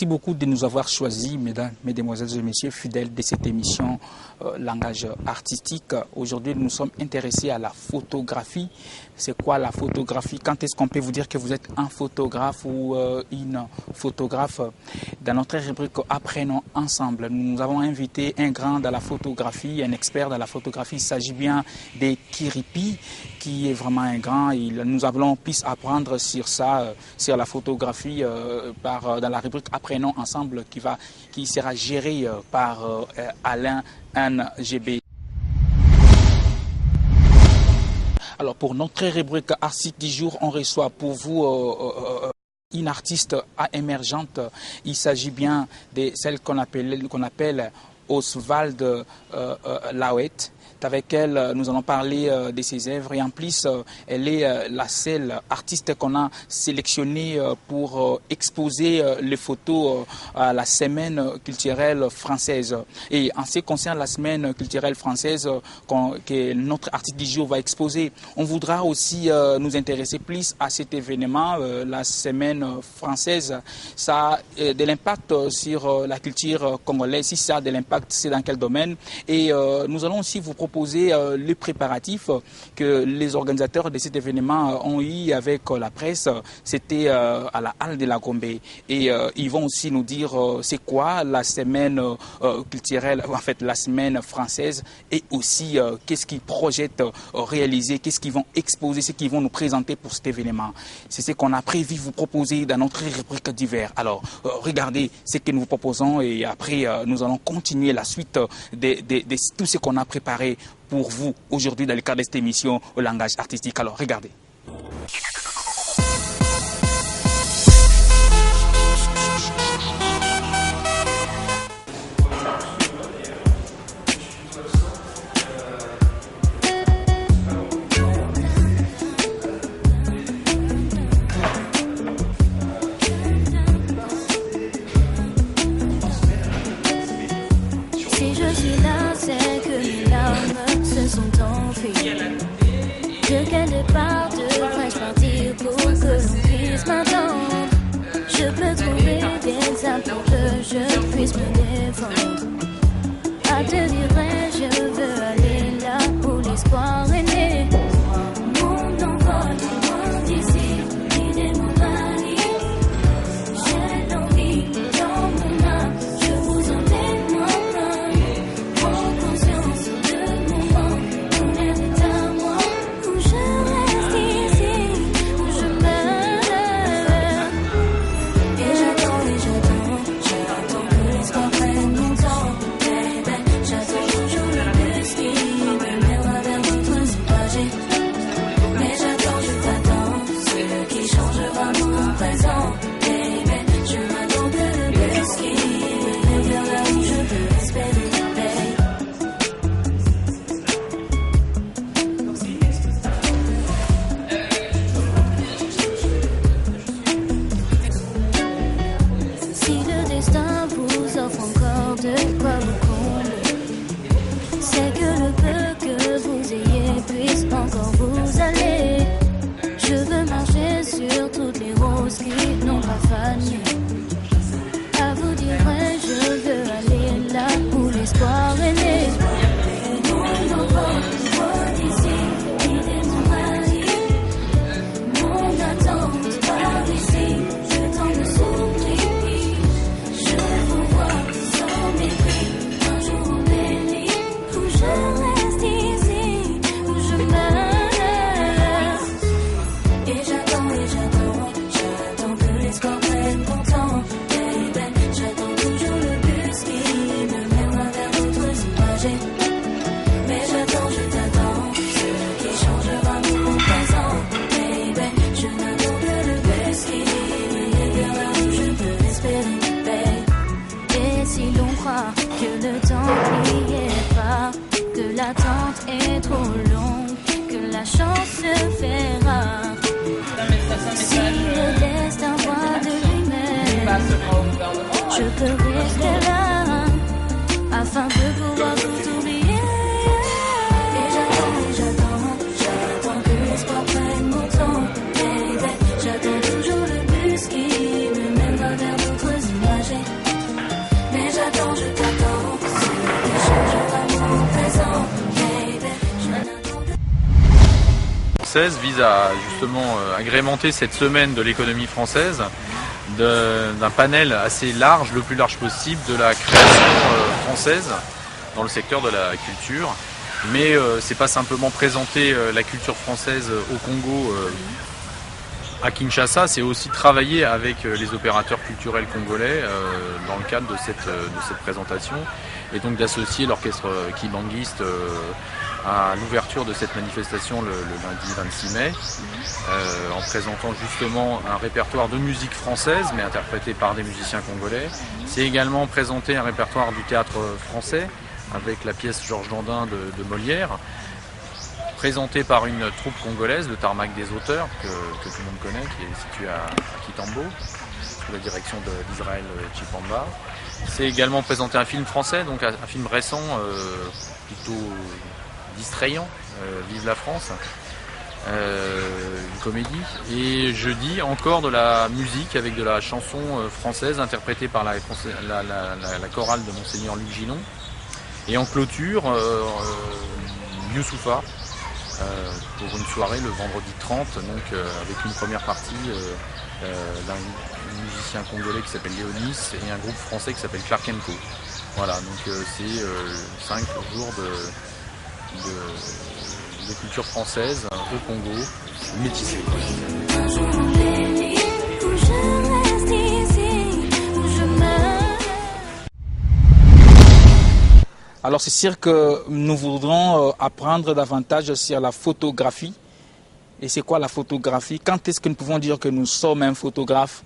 Merci beaucoup de nous avoir choisis, mesdames, mesdemoiselles et messieurs, fidèles de cette émission Langage artistique. Aujourd'hui, nous sommes intéressés à la photographie. C'est quoi la photographie? Quand est-ce qu'on peut vous dire que vous êtes un photographe ou une photographe? Dans notre rubrique Apprenons ensemble, nous avons invité un grand dans la photographie, un expert dans la photographie. Il s'agit bien de Kiripi, qui est vraiment un grand. Nous allons plus apprendre sur ça, sur la photographie, dans la rubrique Apprenons ensemble, qui sera gérée par Alain NGB. Alors pour notre rubrique artistique du jour, on reçoit pour vous une artiste émergente. Il s'agit bien de celle qu'on appelle Oswald Lauet. Avec elle, nous allons parler de ses œuvres et en plus, elle est la seule artiste qu'on a sélectionnée pour exposer les photos à la semaine culturelle française. Et en ce qui concerne la semaine culturelle française que notre artiste du jour va exposer, on voudra aussi nous intéresser plus à cet événement, la semaine française. Ça a de l'impact sur la culture congolaise. Si ça a de l'impact, c'est dans quel domaine? Et nous allons aussi vous proposer les préparatifs que les organisateurs de cet événement ont eu avec la presse. C'était à la Halle de la Gombe. Et ils vont aussi nous dire c'est quoi la semaine culturelle, en fait la semaine française, et aussi qu'est-ce qu'ils projettent réaliser, qu'est-ce qu'ils vont exposer, ce qu'ils vont nous présenter pour cet événement. C'est ce qu'on a prévu vous proposer dans notre rubrique d'hiver. Alors regardez ce que nous vous proposons et après nous allons continuer la suite de tout ce qu'on a préparé pour vous aujourd'hui dans le cadre de cette émission au langage artistique. Alors regardez. Si je suis là, c'est que mes larmes se sont enfuies. De quel départ devrais-je partir pour que l'on puisse m'attendre? Je peux trouver des âmes pour que je puisse me défendre. À te dire, je veux aller là où l'espoir est né. Mon envol, loin d'ici, guider mon mari. J'ai l'envie dans mon âme, je vous en témoigne. Prends conscience de mon manque, ton air est à moi. Où je reste ici, où je meurs. Et j'attends que l'espoir prenne mon temps. Baby, j'attends toujours le bus qui me mènera vers d'autres images. Mais j'attends, je t'attends, ce qui changera mon présent. Baby, je m'attends que le bus qui me mène vers là où je peux espérer. Si le destin vous offre encore de quoi vous combler, c'est que le peu que vous ayez puisse encore vous aller. Je veux marcher sur toutes les roses qui n'ont pas fané. À vous dire vrai, je veux aller là où l'espoir est né. Mon enfant, loin d'ici, guider mon mari. Mon attente par ici, je tente de s'oublier. Je vous vois sans mépris, un jour embelli. Où je reste ici, où je meurs. Et j'attends que l'espoir prenne mon temps. Baby, j'attends toujours le bus qui me mènera vers d'autres images. Mais j'attends, je t'attends, ce qui changera mon présent. Baby, je n'attends que le bus qui me mène vers là où je peux espérer. Baby. Et si l'on croit que le temps n'y est pas, que l'attente est trop longue, que la chance se fait rare. Si le destin voit de lui-même, je peux rester là, afin de pouvoir tout oublier. Et j'attends que l'espoir prenne mon temps. Baby, j'attends toujours le bus qui me mènera vers d'autres images. française vise à justement agrémenter cette semaine de l'économie française d'un panel assez large, le plus large possible, de la création française dans le secteur de la culture. Mais c'est pas simplement présenter la culture française au Congo, à Kinshasa, c'est aussi travailler avec les opérateurs culturels congolais dans le cadre de cette présentation, et donc d'associer l'orchestre Kibanguiste à l'ouverture de cette manifestation le lundi 26 mai, en présentant justement un répertoire de musique française, mais interprété par des musiciens congolais. C'est également présenter un répertoire du théâtre français, avec la pièce Georges Dandin de Molière, présenté par une troupe congolaise, le Tarmac des auteurs, que tout le monde connaît, qui est situé à Kitambo, sous la direction d'Israël Chipamba. C'est également présenter un film français, donc un film récent, plutôt distrayant, Vive la France, une comédie. Et jeudi, encore de la musique avec de la chanson française interprétée par la chorale de Monseigneur Luc Gillon. Et en clôture, Youssoufa, pour une soirée le vendredi 30, donc avec une première partie d'un musicien congolais qui s'appelle Léonis et un groupe français qui s'appelle Clark & Co. Voilà, donc c'est 5 jours de culture française au Congo, métissée. Alors c'est sûr que nous voudrons apprendre davantage sur la photographie. Et c'est quoi la photographie? Quand est-ce que nous pouvons dire que nous sommes un photographe?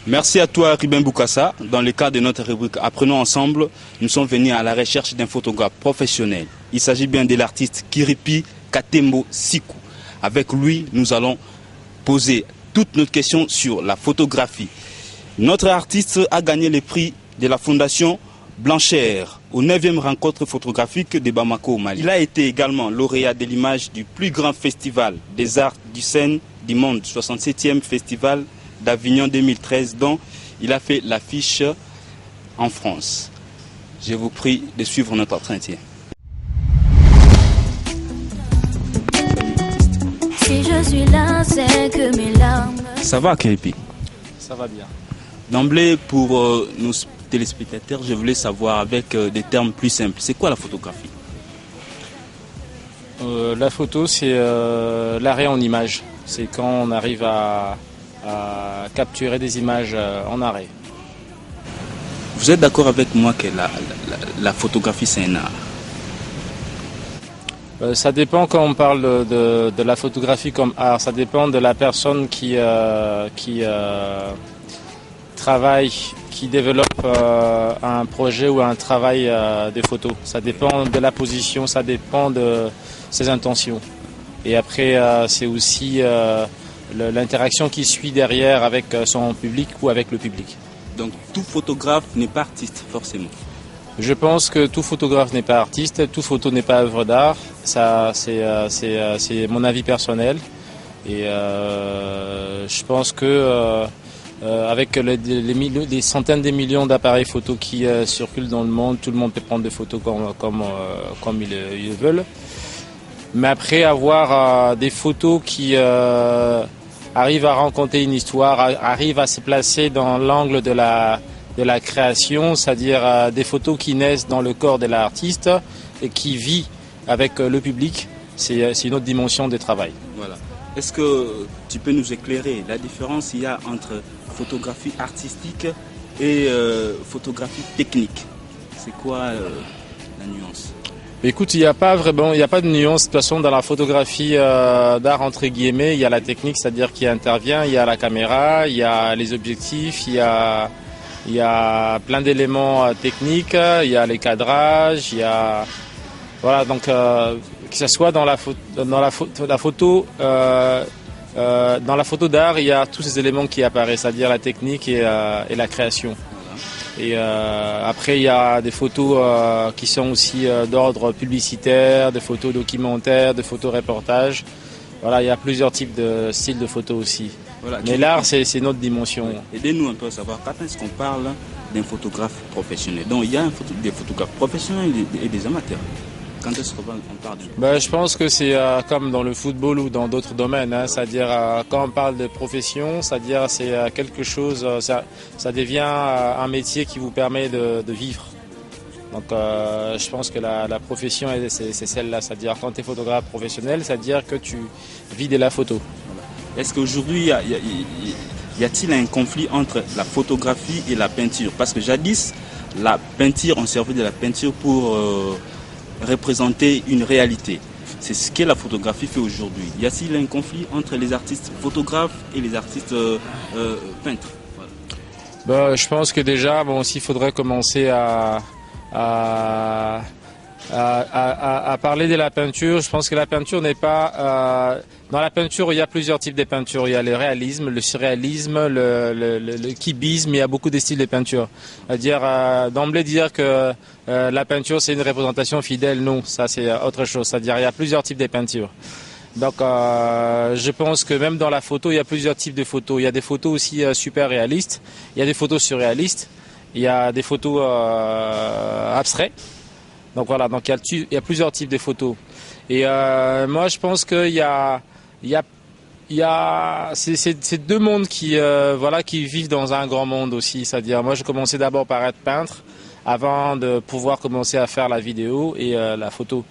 Merci à toi Ruben Boukassa. Dans le cadre de notre rubrique Apprenons ensemble, nous sommes venus à la recherche d'un photographe professionnel. Il s'agit bien de l'artiste Kiripi Katembo Siku. Avec lui, nous allons poser toutes nos questions sur la photographie. Notre artiste a gagné le prix de la Fondation Blanchère aux 9e rencontre photographique de Bamako au Mali. Il a été également lauréat de l'image du plus grand festival des arts du scène du monde, 67e festival d'Avignon 2013, dont il a fait l'affiche en France. Je vous prie de suivre notre entretien. Si je suis là, c'est que mes larmes... Ça va, Kiripi? Ça va bien. D'emblée, pour nos téléspectateurs, je voulais savoir avec des termes plus simples, c'est quoi la photographie? La photo, c'est l'arrêt en image. C'est quand on arrive à capturer des images en arrêt. Vous êtes d'accord avec moi que la photographie, c'est un art? Ça dépend quand on parle de la photographie comme art. Ça dépend de la personne qui travaille, qui développe un projet ou un travail de photo. Ça dépend de la position, ça dépend de ses intentions. Et après, c'est aussi l'interaction qui suit derrière avec son public ou avec le public. Donc tout photographe n'est pas artiste forcément? Je pense que tout photographe n'est pas artiste, tout photo n'est pas œuvre d'art. Ça, c'est mon avis personnel. Et je pense que avec les centaines de millions d'appareils photo qui circulent dans le monde, tout le monde peut prendre des photos comme ils veulent. Mais après, avoir des photos qui arrivent à raconter une histoire, arrivent à se placer dans l'angle de la création, c'est-à-dire des photos qui naissent dans le corps de l'artiste et qui vit avec le public, c'est une autre dimension de travail. Voilà. Est-ce que tu peux nous éclairer la différence qu'il y a entre photographie artistique et photographie technique? C'est quoi la nuance? Écoute, il n'y a pas de nuance. De toute façon, dans la photographie d'art, entre guillemets, il y a la technique, c'est-à-dire qui intervient, il y a la caméra, il y a les objectifs, il y a plein d'éléments techniques, il y a les cadrages, il y a... Voilà, donc que ce soit dans la photo d'art, il y a tous ces éléments qui apparaissent, c'est-à-dire la technique et la création. Et après, il y a des photos qui sont aussi d'ordre publicitaire, des photos documentaires, des photos reportages. Voilà, il y a plusieurs types de styles de photos aussi. Voilà, Mais l'art, c'est notre dimension. Aidez-nous un peu à savoir quand est-ce qu'on parle d'un photographe professionnel. Donc il y a des photographes professionnels et des amateurs. Quand est-ce qu'on parle de... Je pense que c'est comme dans le football ou dans d'autres domaines. Hein, c'est-à-dire, quand on parle de profession, c'est-à-dire c'est quelque chose, ça devient un métier qui vous permet de vivre. Donc je pense que la profession, c'est celle-là. C'est-à-dire, quand tu es photographe professionnel, c'est-à-dire que tu vis de la photo. Voilà. Est-ce qu'aujourd'hui, y a-t-il un conflit entre la photographie et la peinture? Parce que jadis, la peinture, on servait de la peinture pour représenter une réalité. C'est ce que la photographie fait aujourd'hui. Y a-t-il un conflit entre les artistes photographes et les artistes peintres? Voilà. Je pense que déjà, s'il faudrait commencer à parler de la peinture, je pense que la peinture n'est pas... dans la peinture, il y a plusieurs types de peinture. Il y a le réalisme, le surréalisme, le cubisme, il y a beaucoup de styles de peinture. C'est-à-dire, d'emblée dire que la peinture, c'est une représentation fidèle, non, ça c'est autre chose. C'est-à-dire, il y a plusieurs types de peinture. Donc, je pense que même dans la photo, il y a plusieurs types de photos. Il y a des photos aussi super réalistes, il y a des photos surréalistes, il y a des photos abstraites. Donc voilà, donc il y a plusieurs types de photos. Et moi, je pense qu'il y a ces deux mondes qui vivent dans un grand monde aussi. C'est-à-dire, moi, j'ai commencé d'abord par être peintre avant de pouvoir commencer à faire la vidéo et la photo.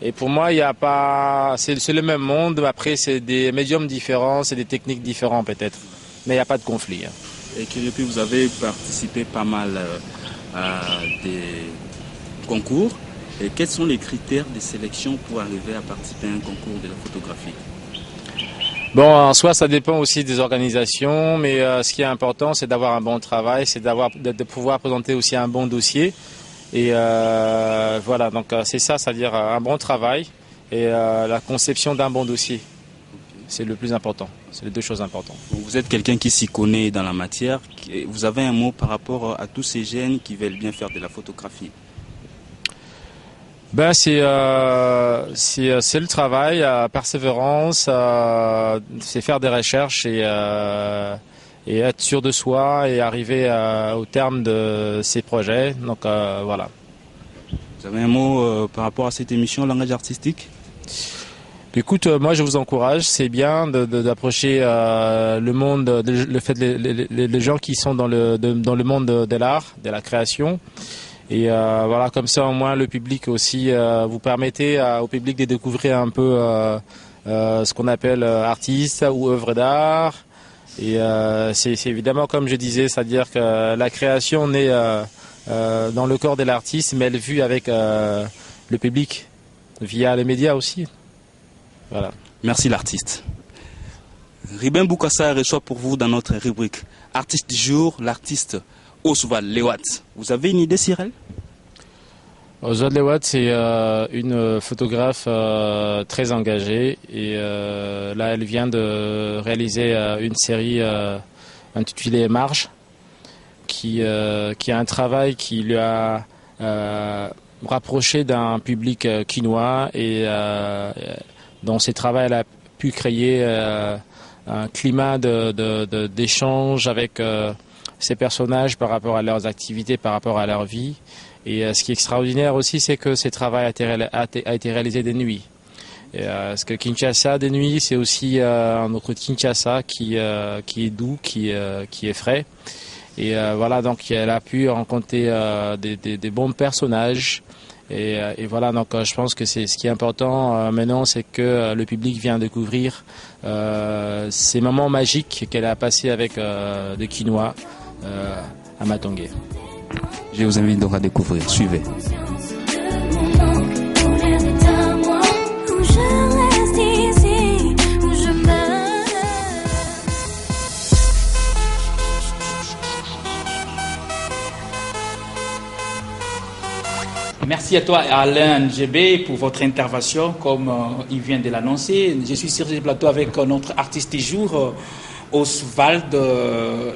Et pour moi, il y a pas, c'est le même monde. Après, c'est des médiums différents, c'est des techniques différentes peut-être, mais il n'y a pas de conflit. Hein. Et que depuis, vous avez participé pas mal à des concours. Et quels sont les critères de sélection pour arriver à participer à un concours de la photographie? En soi, ça dépend aussi des organisations, mais ce qui est important, c'est d'avoir un bon travail, c'est de pouvoir présenter aussi un bon dossier. Et voilà, donc c'est ça, c'est-à-dire un bon travail et la conception d'un bon dossier. C'est le plus important, c'est les deux choses importantes. Vous êtes quelqu'un qui s'y connaît dans la matière. Vous avez un mot par rapport à tous ces jeunes qui veulent bien faire de la photographie? C'est le travail, persévérance, c'est faire des recherches et être sûr de soi et arriver au terme de ses projets. Donc voilà. Vous avez un mot par rapport à cette émission Langage artistique? Écoute, moi je vous encourage, c'est bien d'approcher le monde, les gens qui sont dans le monde de l'art, de la création. Et voilà, comme ça au moins le public aussi, vous permettez au public de découvrir un peu ce qu'on appelle artiste ou œuvre d'art. Et c'est évidemment comme je disais, c'est-à-dire que la création naît dans le corps de l'artiste, mais elle est vue avec le public, via les médias aussi. Voilà. Merci l'artiste. Ribin Boukassa reçoit pour vous dans notre rubrique Artiste du jour, l'artiste Oswald Lewat. Vous avez une idée sur elle? Oswald Lewat, c'est une photographe très engagée et là elle vient de réaliser une série intitulée Marge qui a un travail qui lui a rapproché d'un public quinois et dans ses travaux elle a pu créer un climat d'échange avec ces personnages par rapport à leurs activités, par rapport à leur vie. Et ce qui est extraordinaire aussi, c'est que ces travaux a été réalisé de nuit. Parce que Kinshasa de nuit, c'est aussi un autre Kinshasa qui est doux, qui est frais. Et voilà, donc elle a pu rencontrer des bons personnages. Et voilà, donc je pense que c'est ce qui est important maintenant, c'est que le public vient découvrir ces moments magiques qu'elle a passés avec des Quinois à Matongé. Je vous invite donc à découvrir. Suivez. Merci à toi Alain Djebé pour votre intervention comme il vient de l'annoncer. Je suis sur ce plateau avec notre artiste du jour, Oswald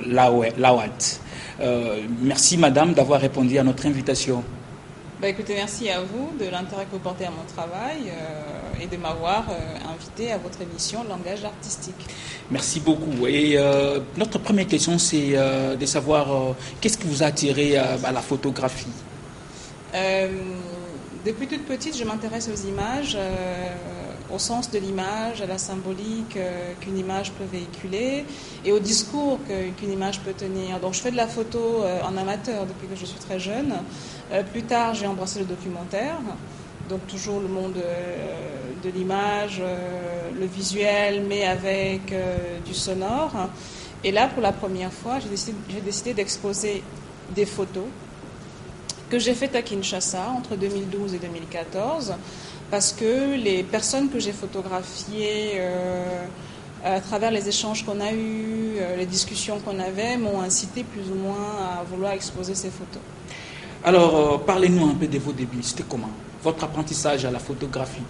Lewat. Merci madame d'avoir répondu à notre invitation. Écoutez, merci à vous de l'intérêt que vous portez à mon travail et de m'avoir invité à votre émission Langage artistique. Merci beaucoup. Et notre première question, c'est de savoir qu'est-ce qui vous a attiré à la photographie? Depuis toute petite, je m'intéresse aux images, au sens de l'image, à la symbolique qu'une image peut véhiculer et au discours qu'une image peut tenir. Donc je fais de la photo en amateur depuis que je suis très jeune. Plus tard, j'ai embrassé le documentaire, donc toujours le monde de l'image, le visuel, mais avec du sonore. Et là, pour la première fois, j'ai décidé d'exposer des photos que j'ai faites à Kinshasa entre 2012 et 2014, parce que les personnes que j'ai photographiées à travers les échanges qu'on a eus, les discussions qu'on avait, m'ont incité plus ou moins à vouloir exposer ces photos. Alors, parlez-nous un peu de vos débuts. C'était comment votre apprentissage à la photographie?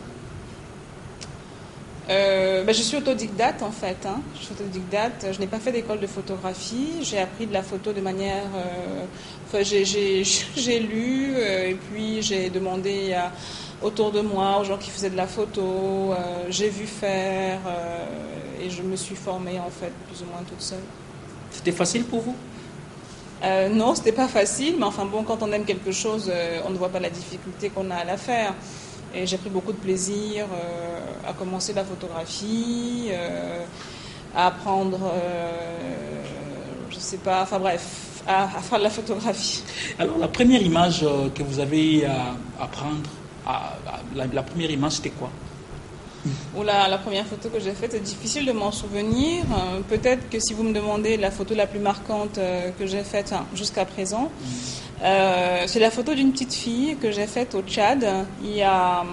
Je suis autodidacte en fait. Je suis autodidacte. Je n'ai pas fait d'école de photographie. J'ai appris de la photo de manière. J'ai lu et puis j'ai demandé autour de moi aux gens qui faisaient de la photo. J'ai vu faire et je me suis formée en fait plus ou moins toute seule. C'était facile pour vous? Non, c'était pas facile, mais enfin bon, quand on aime quelque chose, on ne voit pas la difficulté qu'on a à la faire. Et j'ai pris beaucoup de plaisir à commencer la photographie, à apprendre, je sais pas, enfin bref, à faire de la photographie. Alors la première image que vous avez à prendre, la première image c'était quoi? La première photo que j'ai faite, c'est difficile de m'en souvenir. Peut-être que si vous me demandez la photo la plus marquante que j'ai faite jusqu'à présent, c'est la photo d'une petite fille que j'ai faite au Tchad il y a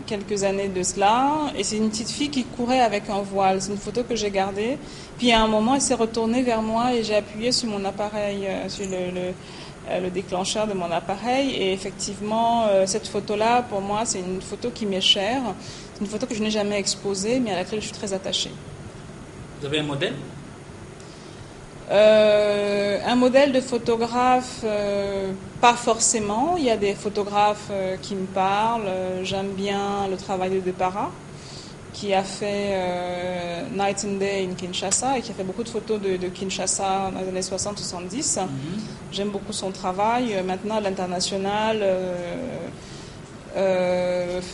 quelques années de cela. Et c'est une petite fille qui courait avec un voile. C'est une photo que j'ai gardée. Puis à un moment, elle s'est retournée vers moi et j'ai appuyé sur mon appareil, sur le déclencheur de mon appareil. Et effectivement, cette photo-là, pour moi, c'est une photo qui m'est chère. C'est une photo que je n'ai jamais exposée, mais à laquelle je suis très attachée. Vous avez un modèle? Un modèle de photographe, pas forcément. Il y a des photographes qui me parlent. J'aime bien le travail de Depara, qui a fait Night and Day in Kinshasa et qui a fait beaucoup de photos de Kinshasa dans les années 60-70. J'aime beaucoup son travail. Maintenant, à l'international,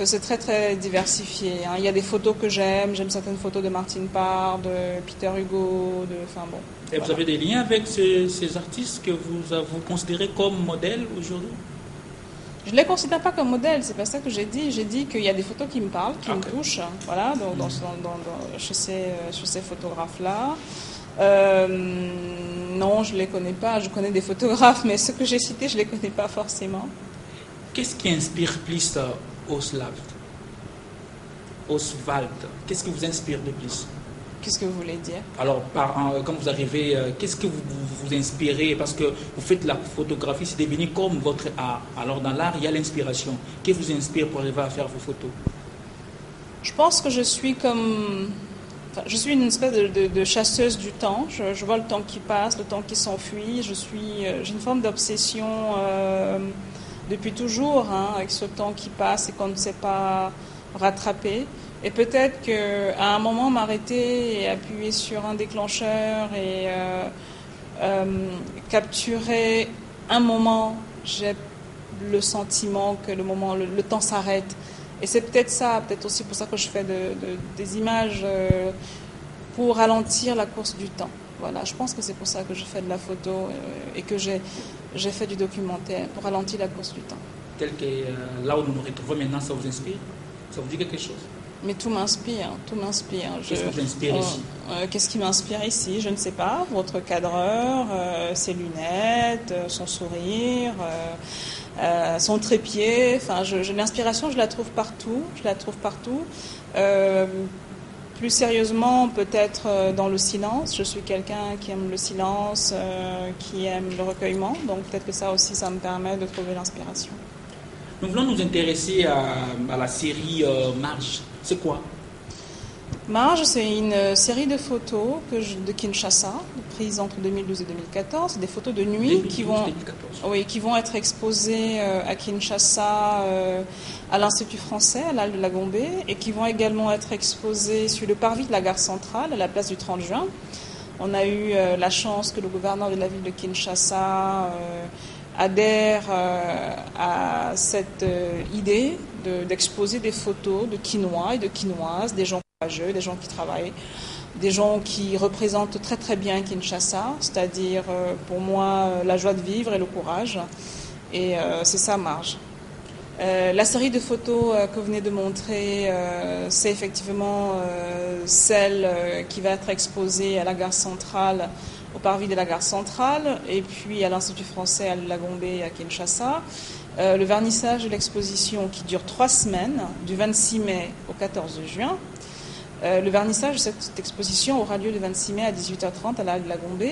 c'est très très diversifié. Il y a des photos que j'aime certaines photos de Martine Parr, de Peter Hugo, enfin bon. Et voilà. Vous avez des liens avec ces artistes que vous considérez comme modèles aujourd'hui? Je ne les considère pas comme modèles, c'est pas ça que j'ai dit. J'ai dit qu'il y a des photos qui me parlent, qui me touchent, voilà, chez ces photographes-là. Non, je ne les connais pas. Je connais des photographes, mais ceux que j'ai cités, je ne les connais pas forcément. Qu'est-ce qui inspire plus Oswald? Qu'est-ce qui vous inspire de plus? Qu'est-ce que vous voulez dire? Alors, quand vous arrivez, qu'est-ce que vous inspirez? Parce que vous faites la photographie, c'est devenu comme votre art. Alors, dans l'art, il y a l'inspiration. Qu'est-ce qui vous inspire pour arriver à faire vos photos? Je pense que je suis une espèce de chasseuse du temps. Je vois le temps qui passe, le temps qui s'enfuit. J'ai une forme d'obsession depuis toujours, avec ce temps qui passe et qu'on ne sait pas rattraper. Et peut-être qu'à un moment, m'arrêter et appuyer sur un déclencheur et capturer un moment, j'ai le sentiment que le temps s'arrête. Et c'est peut-être ça, peut-être aussi pour ça que je fais des images pour ralentir la course du temps. Voilà, je pense que c'est pour ça que je fais de la photo et que j'ai fait du documentaire, pour ralentir la course du temps. Tel que là où nous nous retrouvons maintenant, ça vous inspire? Ça vous dit quelque chose? Mais tout m'inspire, tout m'inspire. Qu'est-ce qui vous inspire ici? Qu'est-ce qui m'inspire ici? Je ne sais pas. Votre cadreur, ses lunettes, son sourire, son trépied. Enfin, l'inspiration, je la trouve partout. Plus sérieusement, peut-être dans le silence. Je suis quelqu'un qui aime le silence, qui aime le recueillement. Donc peut-être que ça aussi, ça me permet de trouver l'inspiration. Nous voulons nous intéresser à la série Marge. C'est quoi? Marge, c'est une série de photos de Kinshasa, prises entre 2012 et 2014. Des photos de nuit qui vont être exposées à Kinshasa, à l'Institut français, à l'Halle de la Gombe, et qui vont également être exposées sur le parvis de la gare centrale, à la place du 30 juin. On a eu la chance que le gouverneur de la ville de Kinshasa adhère à cette idée d'exposer des photos de Kinois et de Kinoises, des gens courageux, des gens qui travaillent, des gens qui représentent très très bien Kinshasa, c'est-à-dire pour moi la joie de vivre et le courage. Et c'est ça Marge. La série de photos que vous venez de montrer, c'est effectivement celle qui va être exposée à la gare centrale, au parvis de la gare centrale, et puis à l'Institut français à la Gombe et à Kinshasa. Le vernissage de l'exposition qui dure 3 semaines, du 26 mai au 14 juin. Le vernissage de cette exposition aura lieu le 26 mai à 18h30 à la Halle de la Gombe.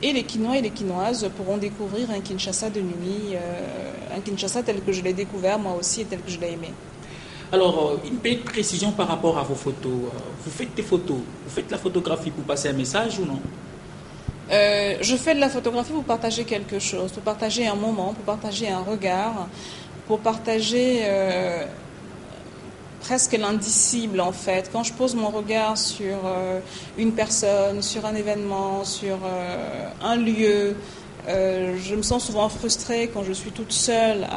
Et les Kinois et les Kinoises pourront découvrir un Kinshasa de nuit, un Kinshasa tel que je l'ai découvert moi aussi et tel que je l'ai aimé. Alors, une petite précision par rapport à vos photos. Vous faites des photos, vous faites la photographie pour passer un message ou non? Je fais de la photographie pour partager quelque chose, pour partager un moment, pour partager un regard, pour partager presque l'indicible en fait. Quand je pose mon regard sur une personne, sur un événement, sur un lieu, je me sens souvent frustrée quand je suis toute seule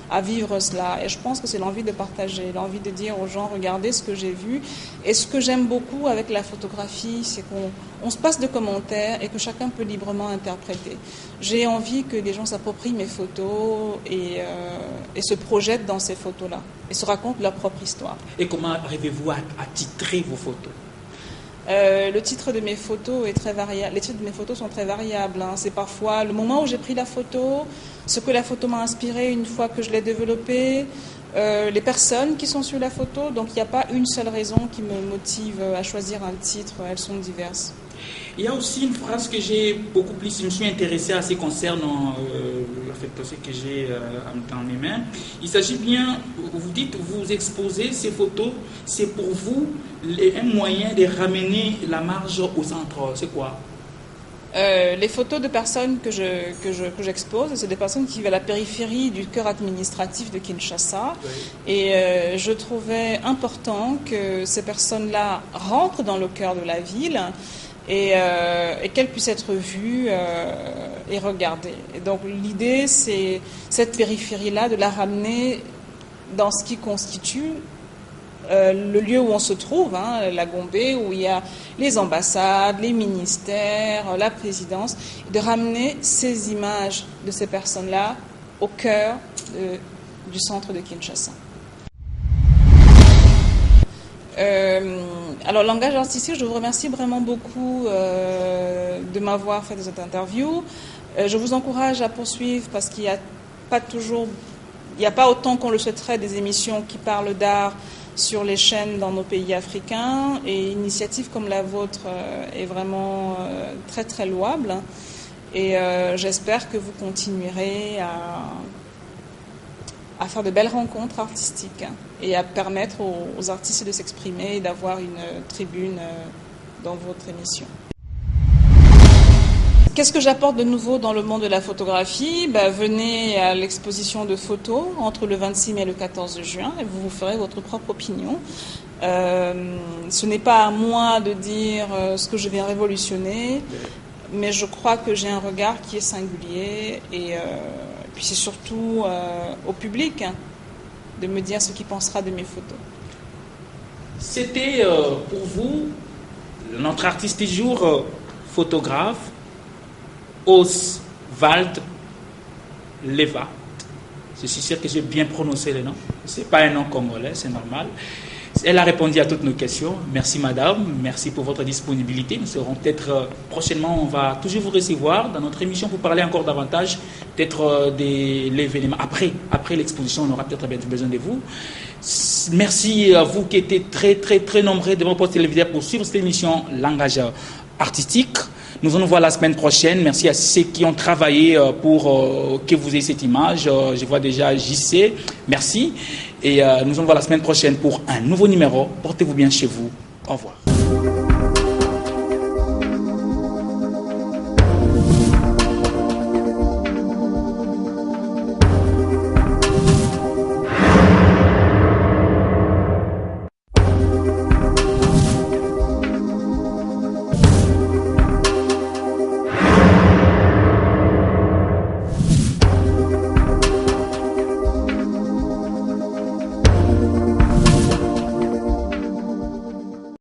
à vivre cela. Et je pense que c'est l'envie de partager, l'envie de dire aux gens, regardez ce que j'ai vu. Et ce que j'aime beaucoup avec la photographie, c'est qu'on se passe de commentaires et que chacun peut librement interpréter. J'ai envie que les gens s'approprient mes photos et se projettent dans ces photos-là et se racontent leur propre histoire. Et comment arrivez-vous à titrer vos photos? Le titre de mes photos est très variable. Les titres de mes photos sont très variables. C'est parfois le moment où j'ai pris la photo, ce que la photo m'a inspiré une fois que je l'ai développée, les personnes qui sont sur la photo. Donc il n'y a pas une seule raison qui me motive à choisir un titre. Elles sont diverses. Il y a aussi une phrase que j'ai beaucoup plus, je me suis intéressé à ce concernant ce que j'ai dans mes mains. Il s'agit bien, vous dites, vous exposez ces photos, c'est pour vous un moyen de ramener la marge au centre. C'est quoi? Les photos de personnes que j'expose, c'est des personnes qui vivent à la périphérie du cœur administratif de Kinshasa. Oui. Et je trouvais important que ces personnes-là rentrent dans le cœur de la ville et qu'elles puissent être vues et regardées. Et donc l'idée, c'est cette périphérie-là, de la ramener dans ce qui constitue le lieu où on se trouve, la Gombe, où il y a les ambassades, les ministères, la présidence, de ramener ces images de ces personnes-là au cœur du centre de Kinshasa. Alors, langage artistique, je vous remercie vraiment beaucoup de m'avoir fait cette interview. Je vous encourage à poursuivre parce qu'il n'y a pas autant qu'on le souhaiterait des émissions qui parlent d'art sur les chaînes dans nos pays africains, et une initiative comme la vôtre est vraiment très très louable, et j'espère que vous continuerez à faire de belles rencontres artistiques et à permettre aux artistes de s'exprimer et d'avoir une tribune dans votre émission. Qu'est-ce que j'apporte de nouveau dans le monde de la photographie? Venez à l'exposition de photos entre le 26 mai et le 14 juin et vous vous ferez votre propre opinion. Ce n'est pas à moi de dire ce que je viens révolutionner, mais je crois que j'ai un regard qui est singulier et puis c'est surtout au public de me dire ce qu'il pensera de mes photos. C'était pour vous notre artiste du jour, photographe, Oswald Leva. Je suis sûr que j'ai bien prononcé le nom. Ce n'est pas un nom congolais, c'est normal. Elle a répondu à toutes nos questions. Merci madame, merci pour votre disponibilité. Nous serons peut-être prochainement, on va toujours vous recevoir dans notre émission pour parler encore davantage peut-être de l'événement. Après l'exposition, on aura peut-être besoin de vous. Merci à vous qui étiez très très très nombreux devant votre télévision pour suivre cette émission Langage artistique. Nous allons voir la semaine prochaine. Merci à ceux qui ont travaillé pour que vous ayez cette image. Je vois déjà JC. Merci. Et nous allons voir la semaine prochaine pour un nouveau numéro. Portez-vous bien chez vous. Au revoir.